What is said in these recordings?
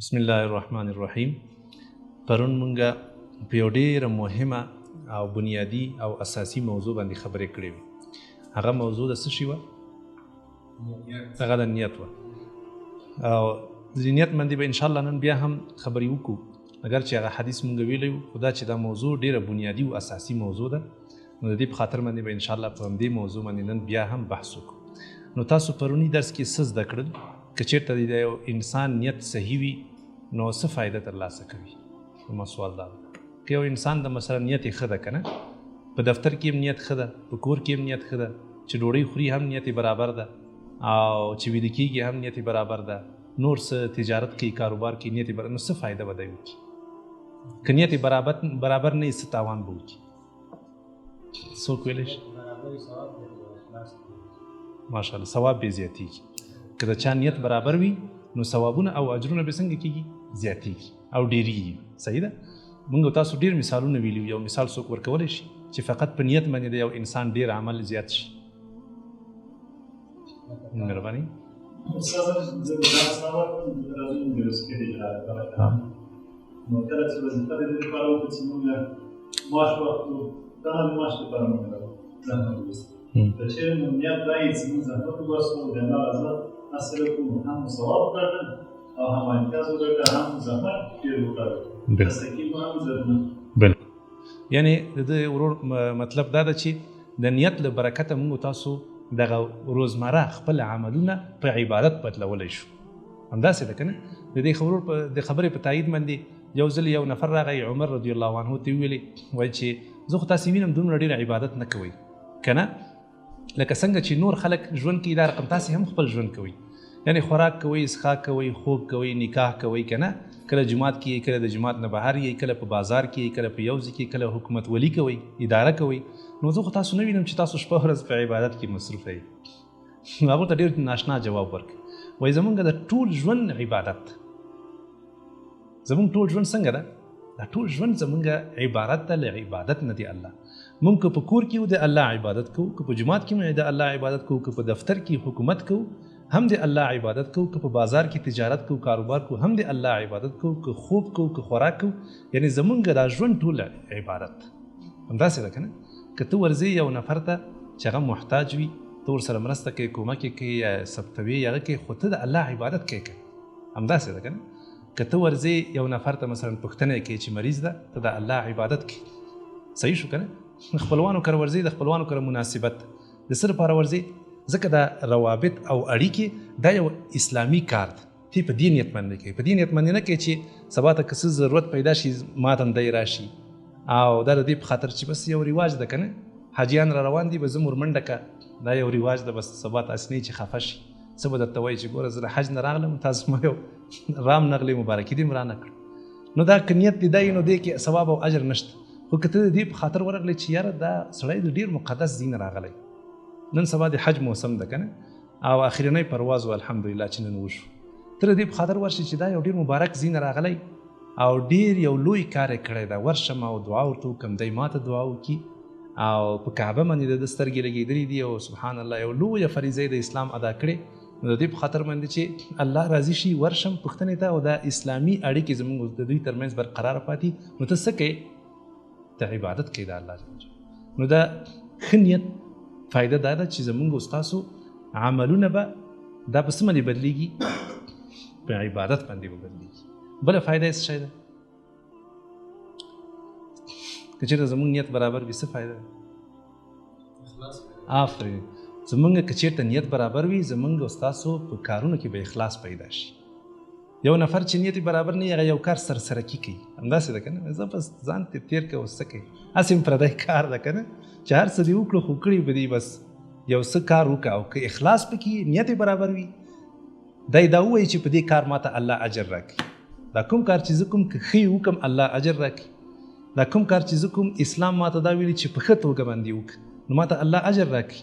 بسم الله الرحمن الرحیم. پرون مونږه په یو ډېره مهمه او بنیادی او اساسي موضوع باندې خبرې کړې وې. هغه موضوع د څه شي وه؟ هغه د نیت وه. او د نیت باندې به انشاءالله نن بیا هم خبرې وکړو، اگر چې هغه حدیث مونږ ویلی وو، خو دا چې دا موضوع ډېره بنیادي او اساسي موضوع ده، نو د دې په خاطر باندې به انشاءالله په همدې موضوع باندې نن بیا هم بحث وکړو. نو تاسو پرونی درس کې څه زده کړل؟ که چېرته د یو انسان نیت صحیح وي نو څه فایده ترلاسه کوي؟ زما سوال دا ده، که یو انسان د مثلا نیت یې ښه ده که نه، په دفتر کې هم نیت ښه ده، په کور کې هم نیت ښه ده، چې ډوډۍ خوري هم نیت برابر ده، او چې ویده کېږي هم نیت برابر ده، نور څه تجارت کوي کاروبار کې نیت برابر، نو څه فایده به دی وکړي؟ که نیت برابر نه وي څه تاوان به وکړي؟ څوک ویلی شي؟ ماشاءالله ثواب به زیاتېږي. که د چا نیت برابر وي نو ثوابونه او اجرونه به څنګه کېږي؟ زیاتېږي او ډېرېږي. صحیح ده؟ موږ تاسو ډېر مثالونه ویلي، یو مثال څوک ورکولی شي چې فقط په نیت باندې د یو انسان ډېر عمل زیات شي؟ مهرباني. نو کله چې وظیفه د دې لپاره وکړو چې موږ معاش واخلو، دا هم د معاش لپاره موږ زحمت وباسو. که چېرې مو نیت دا وي چې موږ زحمت وباسو، د الله رضا حاصل کړو، هم ثواب وګټل او هم امتیاز وګټل، هم زحمت ډېر وکړل، تستقیم هم ضروري. بالکل. یعنې د دې ورور مطلب دا ده چې د نیت له برکته موږ تاسو دغه روزمره خپل عملونه په عبادت بدلولی شو. همداسې ده که نه؟ د دې خبرې په تایید باندې یو ځل یو نفر راغی، عمر رضی الله عنه ته ویلې، وایي چې زه خو تاسې وینم دومره ډېر عبادت نه کوئ که نه، لکه څنګه چې نور خلک ژوند کوي دا رقم تاسې هم خپل ژوند کوئ، یعنې خوراک کوئ، څښاک کوئ، خوب کوئ، نکاح کوئ که نه، کله جماعت کې، کله د جماعت نه بهر یې، کله په بازار کې، کله په یو ځای کې، کله حکومت ولي کوئ، اداره کوئ. نو زه خو تاسو نه وینم چې تاسو شپه ورځ په عبادت کې مصروفه یئ. هغو ته ډېر ناشنا جواب ورکړ، وایي زمونږ د ټول ژوند عبادت، زمونږ ټول ژوند څنګه ده؟ دا ټول ژوند زمونږ عبارت ده له عبادت نه دی الله. مونږ که په کور کې د الله عبادت کوو، که په جماعت کې د الله عبادت کوو، که په دفتر کې حکومت کوو هم د الله عبادت کوو، که په بازار کې تجارت کوو کاروبار کوو هم د الله عبادت کوو، که خوب کوو که خوراک کوو، یعنی زمونږ دا ژوند ټول عبادت. همداسې ده که نه؟ که ته ورځې یو نفر ته چې هغه محتاج وي، ته ورسره مرسته کوې، کومک یې کوې، یا ثبتوې هغه کوې، خو ته د الله عبادت کوې که همداسې ده که نه؟ که ته ورځې یو نفر ته مثلا پوښتنه یې کوې چې مریض ده، ته د الله عبادت کوې. صحیح شو که نه؟ خپلوانو کره ورځې، د خپلوانو کره مناسبت د څه لپاره ورځې؟ ځکه دا روابط او اړیکې دا یو اسلامي کار دی. ته په دې نیت باندې کوې، په دې نیت باندې نه کوې چې سبا ته که څه ضرورت پیدا شي ما تندی راشي، او دا د دې په خاطر چې بس یو رواج ده که نه، حاجیان را روان دي به زه مورمنډه که، دا یو رواج ده، بس سبا ته اسنی چې خفه شي څه به درته وایي چې ګوره زه له حج نه راغلم، تاسو ما یو رام نغلې مبارکي دې م رانه کړ. نو دا که نیت دې دا نو دې کې ثواب او اجر نشته. خو که ته د دې په خاطر ورغلی چې یاره دا سړی د ډېر مقدس ځای نه راغلی، نن سبا د حج موسم ده که نه، او اخرنی پرواز و الحمدلله چې نن وشو، ته د دې په خاطر ورشي چې دا یو ډېر مبارک ځای نه راغلی او ډېر یو لوی کار یې کړی ده، ورشم او دعا ورته وکړم، دی ما ته دعا وکړي، او په کعبه باندې د ده سترګې لګېدلې دي، او سبحان الله یو لویه فریضه د اسلام ادا کړې. نو د دې په خاطر باندې چې الله راضي شي ورشم پوښتنې ته، او دا اسلامي اړیکې زموږ د دوی ترمنځ برقراره پاتې، نو ته څه کوې؟ ته عبادت کوي د الله. نو دا ښه نیت فایده دا ده چې زمونږ ستاسو عملونه به دا په څه باندې بدلېږي؟ په عبادت باندې به بدلېږي. بله فایده یې څه شی ده؟ که چېرته زمونږ نیت برابر وي څه فایده ده؟ آفرین. زمونږ که چېرته نیت برابر وي زمونږ ستاسو په کارونو کې به اخلاص پیدا شي. یو نفر چې نیت برابر نه وي هغه یو کار سرسرکي کوي، همداسې ده که نه؟ زه بس ځان تیر کوه اوس څه کوي، هسې م پردی کار ده که نه، چې هر څه دې وکړو خو کړي به دي، بس یو څه کار وکړه، او که اخلاص پکې نیت برابر وي دی دا ووایي چې په دې کار ماته الله اجر راکړي، دا کوم کار چې زه کوم که ښه وکړم الله اجر راکړي، دا کوم کار چې زه کوم اسلام ماته دا ویلي چې په ښه توګه باندې وکړه نو ماته الله اجر راکړي.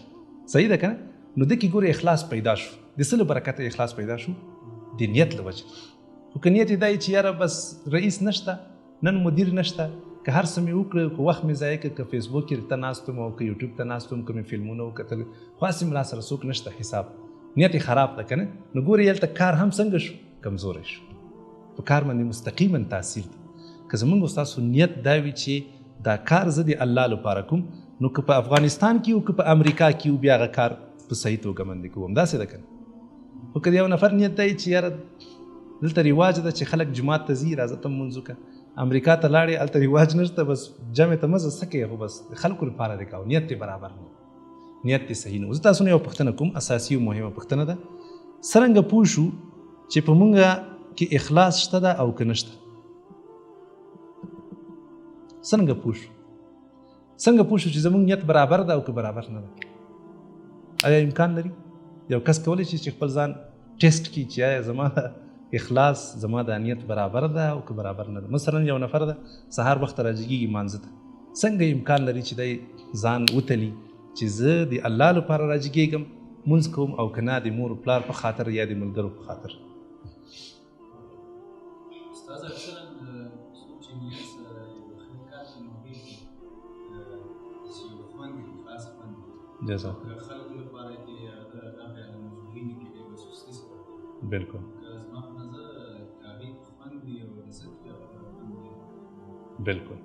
صحیح ده که نه؟ نو دې کې ګوره اخلاص پیدا شو. د څه له برکته اخلاص پیدا شو؟ د نیت له وجې. خو که نیت یې دا چې یاره بس رئیس نشته، نن مدیر نشته، که هر څه مې وکړه، که وخت مې ضایع کړه، که فیسبوک کې ته ناست وم او که یوټیوب ته ناست وم، که مې فلمونه وکتل، خو هسې مې راسره څوک نشته حساب، نیت یې خراب ده که نه؟ نو ګورې هلته کار هم څنګه شو؟ کمزوری شو. په کار باندې مستقیما تاثیر دی. که زمونږ ستاسو نیت دا وي چې دا کار زه د الله لپاره کوم، نو که په افغانستان کې او که په امریکا کې او بیا هغه کار په صحیح توګه باندې کوم. همداسې ده که نه؟ خو که د یو نفر نیت دی چې یاره دلته رواج ده چې خلک جومات ته ځي، راځه ته لمونځ وکړه، امریکا ته لاړې هلته رواج نشته، بس جمع ته مزه څه کوې، خو بس د خلکو لپاره دی کوه، نیت دې برابر نه، نیت دې صحیح نه. زه تاسو نه یو پوښتنه کوم، اساسي او مهمه پوښتنه ده، څرنګه پوه شو چې په مونږ کې اخلاص شته ده او که نشته؟ څنګه پوه شو؟ څنګه پوه شو چې زموږ نیت برابر ده او که برابر نه ده؟ آیا امکان لري یو کس کولی شي چې خپل ځان ټیسټ کړي چې آیا زما د اخلاص، زما د نیت برابر ده او که برابر نه ده؟ مثلا یو نفر ده سهار وخت راجګېږي مانځه ته، څنګه امکان لري چې دی ځان وتلي چې زه د الله لپاره راجګېږم، مونځ کوم او که نه د مور و پلار په خاطر یا د ملګرو په خاطر؟ استاذ اکثرا څوک چې نیت سره یو ښه کار کوي نو هغوی کې چې یو خوند وي، خاص خوند وي. جزاک که خلکو لپاره کې هغه هغه مجبوري نه کوي، په سستي سره. بالکل. که زما په نظر که هغوی خوند وي او عزت وي او خوند وي. بالکل.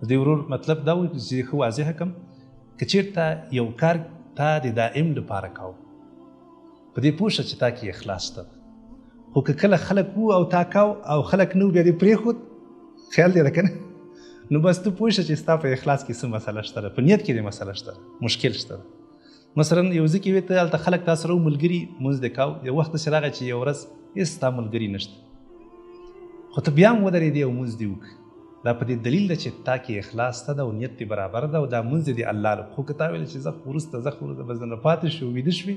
د دې ورور مطلب دا و چې ښه واضحه کړم، که چېرته یو کار تا د دائم لپاره کوو، په دې پوه شه چې تا کې اخلاص شته، خو که کله خلک وو او تا کوو او خلک نه وو بیا دې پرېښود، خیال دی ده که نه؟ نو بس ته پوه شه چې ستا په اخلاص کې څه مسله شته ده، په نیت کې دې مسله شته ده، مشکل شته ده. مثلا یو ځای کې وې ته هلته خلک تا سره وو، ملګري مونځ دې کوو، یو وخت داسې راغی چې یو ورځ هېڅ ستا ملګري نشته، خو ته بیا هم ودرېدې او مونځ دې وکړه. دا په دې دلیل ده چې تا کې اخلاص ته ده او نیت دې برابر ده او دا مونځ دې د الله لپاره. خو که تا ویل چې زه وروسته بس نه پاتې شو، ویده شوې،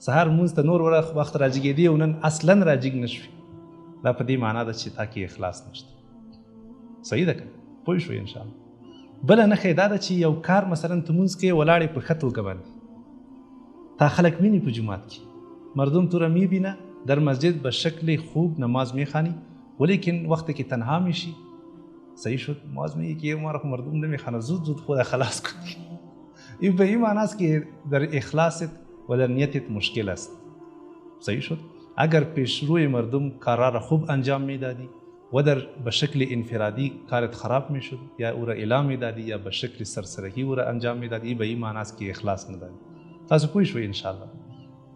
سهار مونځ ته نور وخت راجګېدې او نن اصلا راجګ نه شوې، دا په دې معنا ده چې تا کې اخلاص نشته. صحیح ده که پوه شوې انشاءالله؟ بله نښه دا ده چې یو کار مثلا ته مونځ کوې ولاړې په ښه توګه باندې، تا خلک ویني په جومات کې، مردم تو را میبینه در مسجد به شکل خوب نماز میخوانی، ولیکن وقتی که تنها میشی، صحیح شد، نماز میگی که ما را مردم نمیخوانه، زود زود خود خلاص کنی. این به این معنی است که در اخلاصت و در نیتت مشکل است. صحیح شد؟ اگر پیش روی مردم کارا را خوب انجام میدادی و در به شکل انفرادی کارت خراب میشد یا او را اعلام میدادی یا به شکل سرسرگی او را انجام میدادی، به این معنی است که اخلاص نداری. تاسو پوه شوئ ان شاء الله.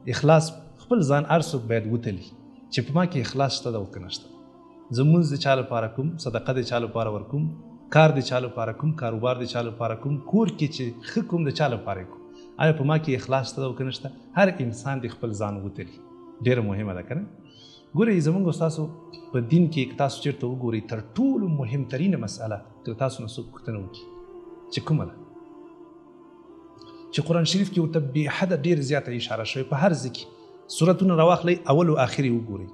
اخلاص خپل ځان هر څوک باید وتلي چې په ما کې اخلاص شته او که نشته. زه مونځ د چا لپاره کوم، صدقه د چا لپاره ورکوم، کار د چا لپاره کوم، کاروبار د چا لپاره کوم، کور کې چې ښه کوم د چا لپاره کوم، آیا په ما کې اخلاص شته او که نشته؟ هر انسان د خپل ځان وتلي. ډېره مهمه ده که نه؟ ګورئ زموږ ستاسو په دین کې که تاسو چېرته وګورئ تر ټولو مهمترینه مسئله که تاسو نه څوک پوښتنه وکړي چې کومه ده، چې قرآن شریف کې ورته بې حده ډېر زیاته اشاره شوې، په هر ځای کې سورتونه راواخلئ اول او آخر یې وګورئ،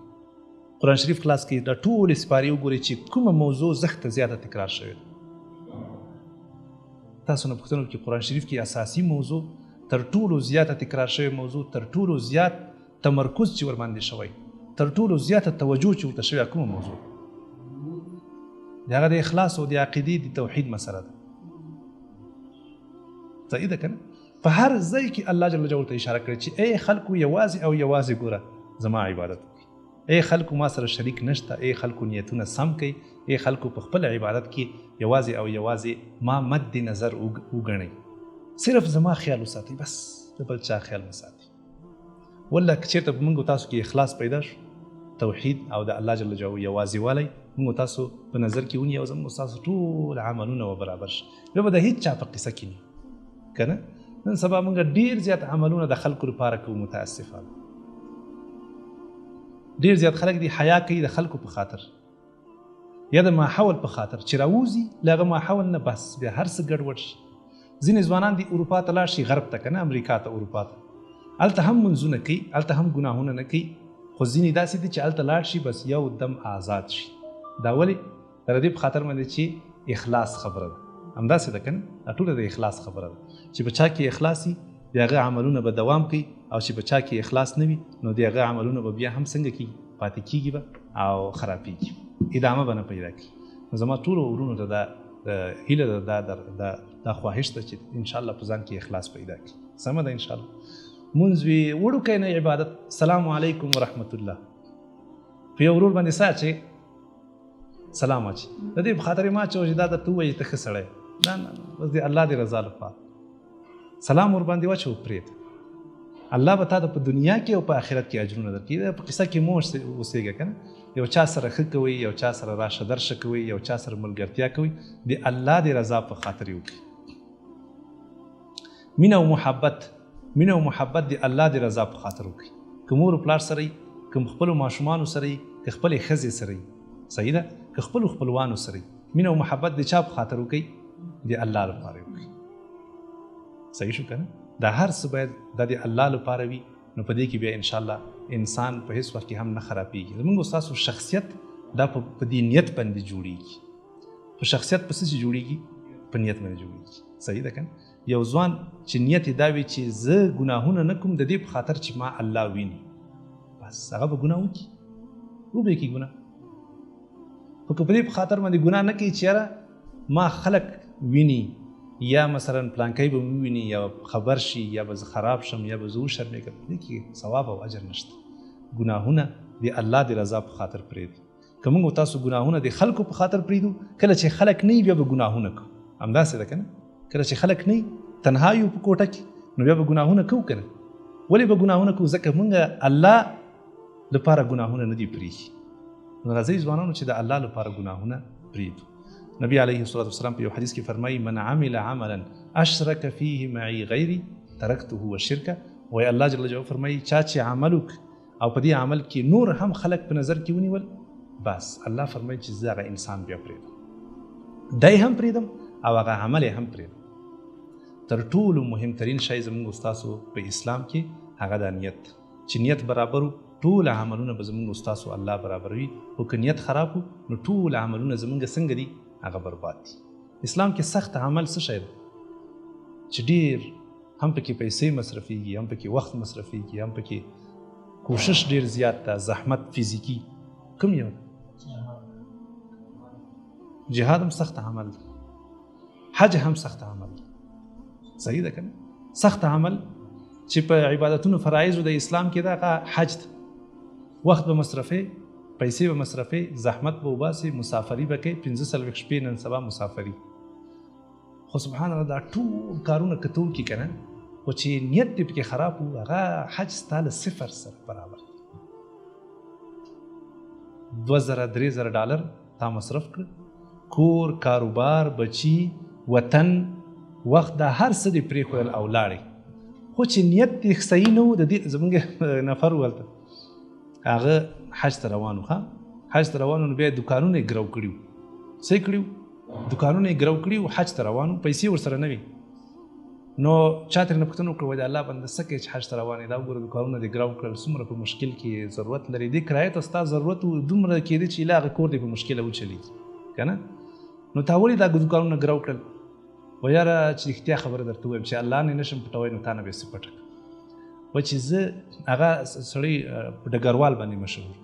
قرآن شریف کلاس کې دا ټولې سپارې وګورئ چې کومه موضوع زښته زیاته تکرار شوې ده. تاسو نه پوښتنه وکړئ قرآن شریف کې اساسي موضوع، تر ټولو زیاته تکرار شوې موضوع، تر ټولو زیات تمرکز چې ورباندې شوی، تر ټولو زیاته توجه چې ورته شوې کومه موضوع؟ د هغه د اخلاص او د عقیدې د توحید مسله ده. صحیح ده که نه؟ په هر ځای کې الله جل جلاله ته اشاره کړې چې ای خلکو یوازې او یوازې ګوره زما عبادت وکړئ، ای خلکو ما سره شریک نشته، ای خلکو نیتونه سم کوي، ای خلکو په خپل عبادت کې یوازې او یوازې ما مد نظر وګڼئ، صرف زما خیال وساتئ، بس د بل چا خیال مه ساتئ. ولا که چېرته په موږ تاسو کې اخلاص پیدا شو، توحید او د الله جل جلاله یوازې والی موږ تاسو په نظر کې ونیو، زموږ تاسو ټول عملونه و برابر شي، بیا به د هېڅ چا په قصه کې نه که نه؟ نن سبا موږ ډېر زیات عملونه د خلکو لپاره کوو، متاسفانه ډېر زیات خلک دي حیا کوي د خلکو په خاطر یا د ماحول په خاطر، چې راوځي له هغه ماحول نه بس بیا هر څه ګډوډ شي. ځینې ځوانان دي اروپا ته لاړ شي، غرب ته که نه، امریکا ته، اروپا ته، هلته هم منځونه کوي، هلته هم ګناهونه نه کوي، خو ځینې داسې دي چې هلته لاړ شي بس یو دم آزاد شي. دا ولې؟ د دې په خاطر باندې چې اخلاص خبره ده. همداسې ده که نه؟ دا ټوله د اخلاص خبره ده چې په چا کې اخلاص وي د هغه عملونه به دوام کوي، او چې په چا کې اخلاص نه وي نو د هغه عملونه به بیا هم څنګه کېږي؟ پاتې کېږي به او خرابېږي، ادامه به نه پیدا کړي. نو زما ټولو ورونو ته دا هیله ده، دا خواهش ده چې انشاءالله په ځان کې اخلاص پیدا کړي. سمه ده انشاءالله. مونځ وي وړوکی نه عبادت. السلام علیکم ورحمت الله. په یو ورور باندې څه چې سلام اچي د دې په خاطر ما چې دا درته وایي ته ښه سړی نه بس د الله د رضا لپاره سلام ور باندې واچو پرېږده الله به تا ته په دنیا کې او په آخرت کې اجرونه درکړي. په قصه کې مو اوسېږه که نه یو چا سره ښه کوئ یو چا سره راشه درشه کوئ یو چا سره ملګرتیا کوئ د الله د رضا په خاطر یې وکړئ. مینه او محبت د الله د رضا په خاطر وکړئ. که مور پلار سره یې که خپلو ماشومانو سره یې که خپلې ښځې سره یې صحیح ده که خپلو خپلوانو سره یې مینه او محبت د چا په خاطر وکړئ د الله لپاره وکړئ. صحیح شو که نه دا هر څه باید د الله لپاره وي نو په دې کې بیا انشاءالله انسان په هیڅ وخت کې هم نه خرابېږي. زموږ ستاسو شخصیت دا په دې نیت باندې جوړېږي. په شخصیت په څه جوړېږي؟ په نیت باندې جوړېږي. صحیح ده که نه یو ځوان چې نیت یې دا وي چې زه ګناهونه نه کوم د دې په خاطر چې ما الله ویني بس هغه به ګناه وکړي وبې کړي ګناه. خو که په دې په خاطر باندې ګناه نه کوي چې یاره ما خلک ویني یا مثلا پلانکی به وویني یا خبر شي یا به زه خراب شم یا به زه وشرمېږم دې کې ثواب او اجر نشته. ګناهونه د الله د رضا په خاطر پرېږدي. که موږ تاسو ګناهونه د خلکو په خاطر پرېږدو کله چې خلک نه وي بیا به ګناهونه کوو. همداسې ده که نه کله چې خلک نه وي تنها یو په کوټه کې نو بیا به ګناهونه کوو که نه. ولې به ګناهونه کوو؟ ځکه موږ الله لپاره ګناهونه نه دي پرېښي. نو راځئ ځوانانو چې د الله لپاره ګناهونه پرېږدو. نبی علیه الصلاة والسلام په یو حدیث کې فرمایي من عمل عملا اشرک فیه معي غیري ترکته والشرک. وایي الله جل جلاله فرمایي چا چې عمل وکړ او په دې عمل کې نور هم خلک په نظر کې ونیول بس الله فرمایي چې زه هغه انسان بیا پرېږدم دی هم پرېږدم او هغه عمل هم پرېږدم. تر ټولو مهمترین شی زموږ ستاسو په اسلام کې هغه دا نیت چې نیت برابر ټول عملونه به زموږ ستاسو الله برابروي. خو که نیت خراب نو ټول عملونه زموږ څنګه دي هغه برباد دي. اسلام کې سخت عمل څه شی دی چې ډېر هم پکې پیسې مصرفېږي هم پکې وخت مصرفېږي هم پکې کوشش ډېر زیات ده زحمت فزیکي کوم یو جهاد هم سخت عمل ده حج هم سخت عمل ده صحیح ده که نه سخت عمل چې په عبادتونو فرایضو د اسلام کې ده هغه حج ده. وخت به مصرفې پیسې به مصرفې زحمت به وباسې مسافري به کوې 45 شپې نن سبا مسافري. خو سبحان الله دا ټول کارونه که ته وکړي که نه خو چې نیت دې پکې خراب و هغه حج ستا له صفر سره برابر دی. 2000-3000 ډالر تا مصرف کړه کور کاروبار بچي وطن وخت دا هر څه دې پرېښودل او لاړې خو چې نیت دې صحیح نه و د دې زموږ نفر ولته هغه حج ته روانو حج ته روانو نو بیا دکانونه یې ګرو کړي وو څه یې کړي وو دکانونه یې ګرو کړي وو حج ته روانو پیسې ورسره نه وي نو چا ترېنه پوښتنه وکړه وایي د الله بنده څه کوې چې حج ته روان یې دا وګوره دکانونه دې ګرو کړل څومره په مشکل کې ضرورت لري دې کرایې ته ستا ضرورت و دومره کېدی چې لا هغه کور دې په مشکله وچلېږي که نه نو تا ولې دا دکانونه ګرو کړل وایي یاره چې رښتیا خبره درته ووایم چې الله نه نشم پټوی نو تا نه به یې څه پټه کړه وایي چې زه هغه سړی په ډګروال باندې مشهور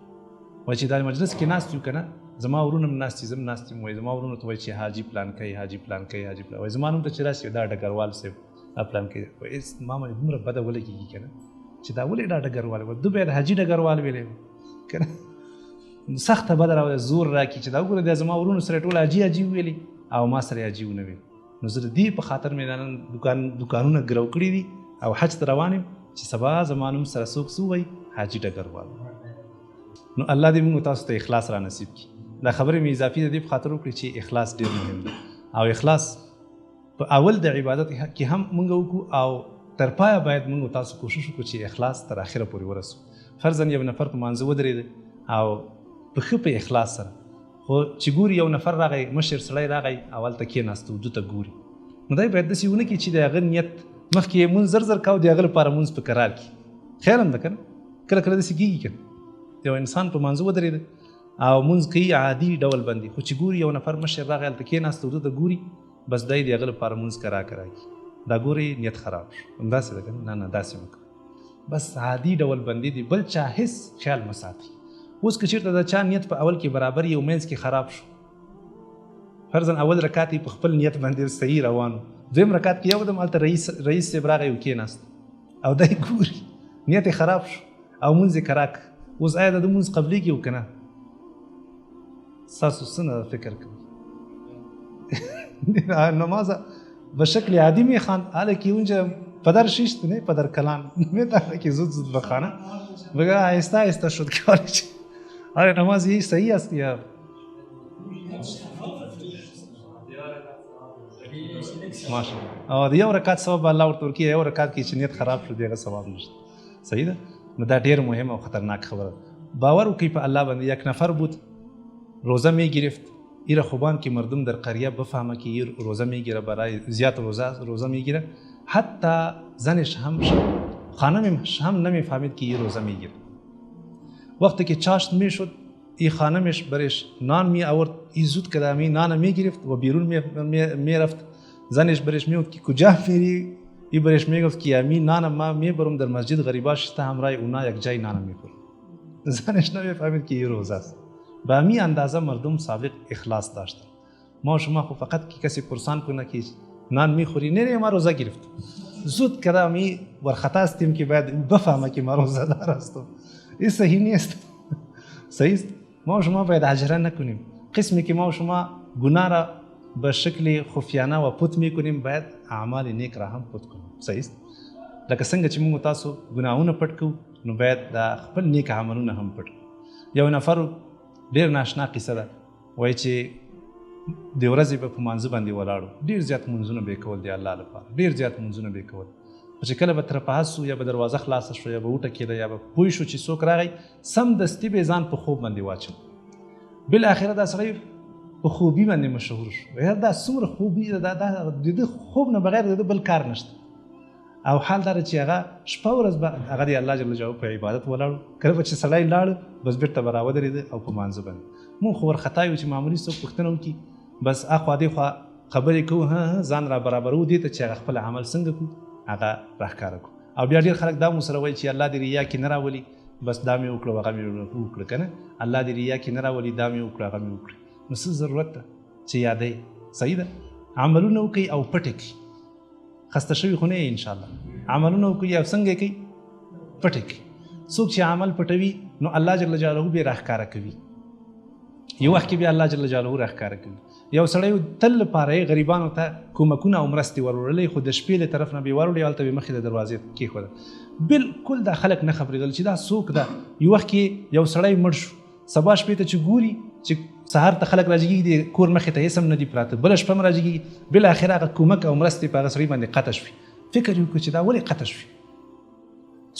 وایي چې دا مجلس کې ناست یو که نه زما ورونه هم ناست دي زه هم ناست یم وایي زما ورونو ته وایي چې حاجي پلان کوي حاجي پلان کوي حاجي پلان وایي زما نوم ته چې راشي دا ډګروال صاحب دا پلان کوي وایي ما باندې دومره بده ولګېږي که نه چې دا ولې دا ډګروال وایي ده باید حاجي ډګروال ویلی که نه سخته بده راوایي زور راکړي چې دا وګوره دا زما ورونو سره ټول حاجي حاجي وویلي او ما سره حاجي ونه ویل نو زه د دې په خاطر مې نن دکانونه ګرو کړي دي او حج ته روان یم چې سبا زما نوم سره څوک څه ووایي حاجي ډګروال نو الله دې موږ تاسو ته اخلاص را نصیب کړي. دا خبرې مې اضافي د دې په خاطر وکړي چې اخلاص ډېر مهم دی او اخلاص په اول د عبادت کې هم موږ وکړو او تر پایه باید موږ تاسو کوشش وکړو چې اخلاص تر اخره پورې ورسو. فرضاً یو نفر په مانځه ودرېده او په ښه په اخلاص سره خو چې ګوري یو نفر راغی مشر سړی راغی اولته کېناست ده ته ګوري نو دی باید داسې ونه کړي چې د هغه نیت مخکې یې مونځ زر زر کاو د هغه لپاره مونځ په کرار کړي خیر هم ده که نه کله کله داسې کېږي که یو انسان په مانځه ودرېده او مونځ کوي عادي ډول باندې خو چې ګوري یو نفر مشر راغی هلته کېناست ده ته ګوري بس دی د هغه لپاره مونځ کرا کړي دا ګوري نیت خراب شو همداسې ده که نه نه داسې مه کوه بس عادي ډول باندې دی بل چا هېڅ خیال مه ساتي. اوس که چېرته د چا نیت په اول کې برابر یو منځ کې خراب شو فرضاً اول رکعت یې په خپل نیت باندې صحیح روان دویم رکعت کې یو دم هلته رئیس صاحب راغی وکېناست او دی ګوري نیت یې خراب شو او مونځ یې کرا کړ اوس آیا د ده مونځ قبلېږي او که نه تاسو څنګه فکر کوئ نماز به شکل عادی میخوان حالا که اونجا پدر شیشت نه پدر کلان میدونه که زود زود بخوانه بگه آهسته آهسته شد که آره نماز یه صحیح است یا ماشاءالله یو رکعت ثواب الله ورته ورکړي یو رکعت کې چې نیت خراب شو دیغه ثواب نشته صحیح ده نو دا ډیر مهم او خطرناک خبره باور وکړئ په الله باندې یک نفر بود روزه می گرفت ایره خوبان که مردم در قریه بفهمه که این روزه میگیره برای زیاد روزه میگیره حتی زنش هم خانمش هم نمیفهمید که این روزه میگیره وقتی که چاشت میشد این خانمش برش نان می آورد این زود کدامی نان میگرفت و بیرون میرفت زنش برش میگفت که کجا میری این برش میگفت که امی نان ما میبرم در مسجد غریباش تا همراه اونا یک جای نان میخورم زنش نمیفهمید که این روزه است به امی اندازه مردم سابق اخلاص داشتن ما شما خو فقط که کسی پرسان کنه که نان میخوری نه ما روزه گرفت زود کدامی ورخطا استیم که باید بفهمه که ما روزه دار هستم این صحیح نیست صحیح است ما شما باید عجله نکنیم قسمی که ما شما گناه را به شکل خفیانه و پت میکنیم باید اعمال نیک را هم پت کنیم صحیح است لکه څنګه چې موږ تاسو ګناهونه پټ کوو نو باید د خپل نیک عملونه هم پټ کړو یو نفر ډیر ناشنا قصه ده وایي چې د ورځې به په مانځه باندې ولاړو ډیر زیات منځونه به کول دی الله لپاره ډیر زیات منځونه به کول چې کله به تر پاسو یا به دروازه خلاص شو یا به وټه کېده یا به پوه شو چې څوک راغی سم دستی به ځان په خوب باندې واچو بالاخره دا سړی په خوبي باندې مشهور شو یا دا څومره خوبي د خوب نه بغیر د بل کار نشته او حال دا چې هغه شپه ورځ به هغه دی الله جل جلاله په عبادت ولاړ کله چې سړی لاړ بس بیرته به راودرېده او په مانځه باندې مونږ خو ورخطا یو چې معمولي څوک پوښتنه وکړي بس اخوا دېخوا خبرې کوو ځان را برابرو دې ته چې هغه خپل عمل څنګه کړو هغه راښکاره کړو او بیا ډېر خلک دا مو سره وایي چې الله دې ریا کې نه راولي بس دا مې وکړه هغه مې وکړه که نه الله دې ریا کې نه راولي دا مې وکړه هغه مې وکړه نو څه ضرورت ده چې یادوي صحیح ده عملونه وکړئ او پټې کړئ خسته شوي خو نه یې انشاءالله عملونه وکړئ او څنګه یې کوئ پټې کړئ څوک چې عمل پټوي نو الله جل جلاله بیا راښکاره کوي یو وخت کې بیا الله جل جلاله راښکاره کوي یو سړی تل لپاره غریبانو ته کومکونه او مرستې وروړلې خو د شپې له طرف نه به یې وروړې هلته به یې مخې د دروازې کېښوده بالکل دا خلک نه خبرېدل چې دا څوک ده یو وخت کې یو سړی مړ شو سبا شپې ته چې ګوري چې سهار ته خلک راجګېږي د کور مخې ته هېڅ هم نه دي پراته بله شپه هم راجګېږي بالاخره هغه کومک او مرستې په هغه سړي باندې قطع شوي فکر یې وکړو چې دا ولې قطع شوي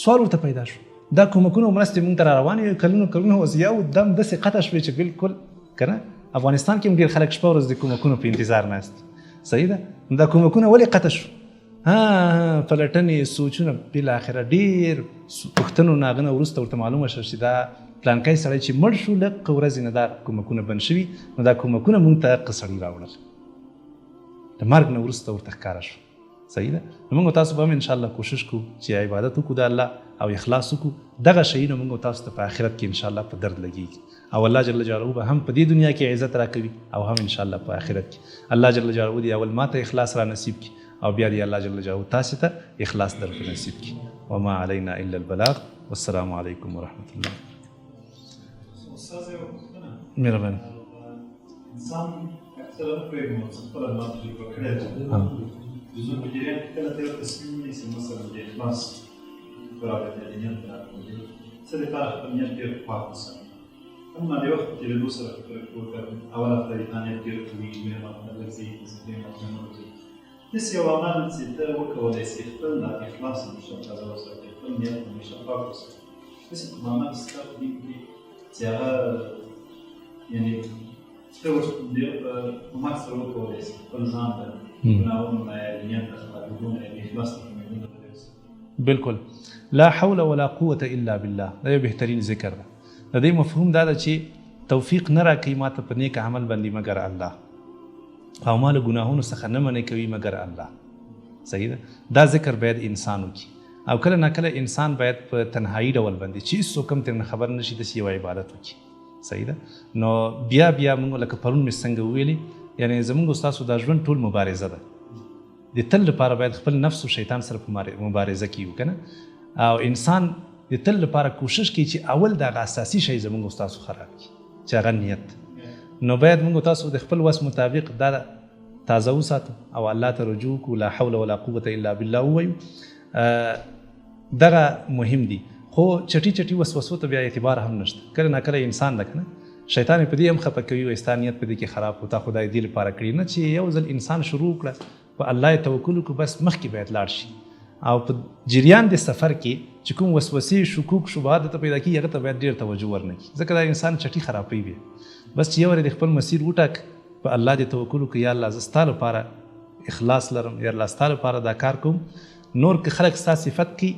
سوال ورته پیدا شو دا کومکونه او مرستې مونږ ته را روانې وي کلونه اوس یو دم داسې قطع شوې چې بالکل که نه افغانستان کې هم ډېر خلک شپه ورځ د کومکونو په انتظار ناست صحیح ده دا کومکونه ولې قطع شو پلټنې سوچونه بالاخره ډېر پوښتنو نه هغه نه وروسته ورته معلومه شوه چې دا پلانکی سړی چې مړ شو لږ ورځې نه دا کومکونه بند شوي نو دا کومکونه مونږ ته هغه سړي راوړل د مرګ نه وروسته ورته ښکاره شو صحیح ده نو موږ تاسو به هم انشاءالله کوشش کوو چې عبادت وکړو د الله او اخلاص وکړو دغه شیونه موږ تاسو ته په آخرت کې انشاءالله په درد لګېږي او الله جل جلاله به هم په دې دنیا کې عزت راکوي او هم انشاءالله په آخرت کې الله جل جلاله دې اول ماته اخلاص را نصیب کړي او بیا دې الله جل جلاله تاسو ته اخلاص درته نصیب کړي وما علینا الا البلاغ والسلام علیکم ورحمة الله مهرباني انسان اکثر په خپل ماته کړی زه په جریان کې کله ته یو تصمیم نیسې مثلا د اخلاص برابر د نیت راکړي څه دپاره خپل نیت ډېر پاک وساتي اما د وخت چې له دوی سره فکر وکړم اوله خدای تا نیت ډېر قوي مینه ماته لګځي دې ماته نه ورځي داسې یو عمل چې ته وکولی سې خپل دا اخلاص همیشه تازه وساتې خپل نیت همیشه پاک وساتې داسې کوم عمل ستا په دین کې چې هغه یعنې ته په مات سره وکولی سې خپل ځان ته بالکل لا حول ولا قوة الا بالله دا یو بهترین ذکر ده د دې مفهوم دا ده چې توفیق نه راکوي ماته په نیک عمل باندې مګر الله او ما له ګناهونو څخه نه منع کوي مګر الله صحیح ده دا ذکر باید انسان وکړي او کله نه کله انسان باید په تنهایی ډول باندې چې هېڅوک هم ترې خبر نه شي داسې یو عبادت وکړي صحیح ده نو بیا موږ لکه پرون مې څنګه وویلې یعنی زمونږ ستاسو دا ژوند ټول مبارزه ده د تل لپاره باید خپل نفس او شیطان سره په مبارزه کې یو که نه او انسان د تل لپاره کوشش کوي چې اول دغه اساسي شی زمونږ ستاسو خراب کړي چې هغه نیت نو باید موږ تاسو د خپل وس مطابق دا تازه وساتو او الله ته رجوع کو لا حول ولا قوه الا بالله وایو. دغه مهم دي. خو چټي وسوسو ته بیا اعتبار هم نشته. کله نه کله انسان ده کنه شیطان په دې هم خپه کوي او انسانیت په دې کې خراب وتا خدای دې لپاره کړی نه چې یو ځل انسان شروع کړه په الله توکل کو بس مخکې باید لاړ شي او په جریان د سفر کې چې کوم وسوسې شکوک شبهات ته پیدا کیږي هغه ته باید ډیر توجه ورنکړي ځکه دا انسان چټي خرابوي بیا. بس چې یو د خپل مسیر وټاک په الله دې توکل کو یا الله زستا لپاره اخلاص لرم یا الله ستاسو لپاره دا کار کوم. نور که خلک ستاسو صفت کی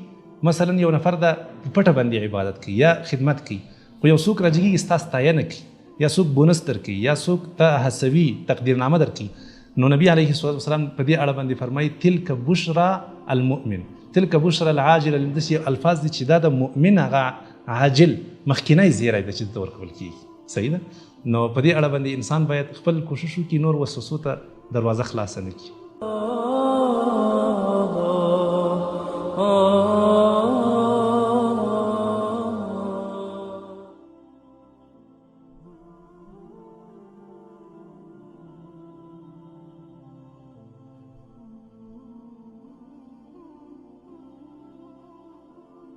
مثلا یو نفر دا پټه باندې عبادت کوي یا خدمت کوي خو یو څوک راځي ستاسو ستاینه کوي یا څوک بونس درکوي یا څوک ته هڅوي تقدیرنامه درکوي نو نبی علیه الصلاه والسلام په دې اړه باندې فرمایي تلک بشرا المؤمن تلک بشرا العاجل داسې الفاظ دي چې دا د مؤمن هغه عاجل مخکینی زیری ده چې ورکول کیږي. صحیح ده. نو په دې اړه باندې انسان باید خپل کوشش وکړي نور وسوسو ته دروازه خلاصه نه کړي.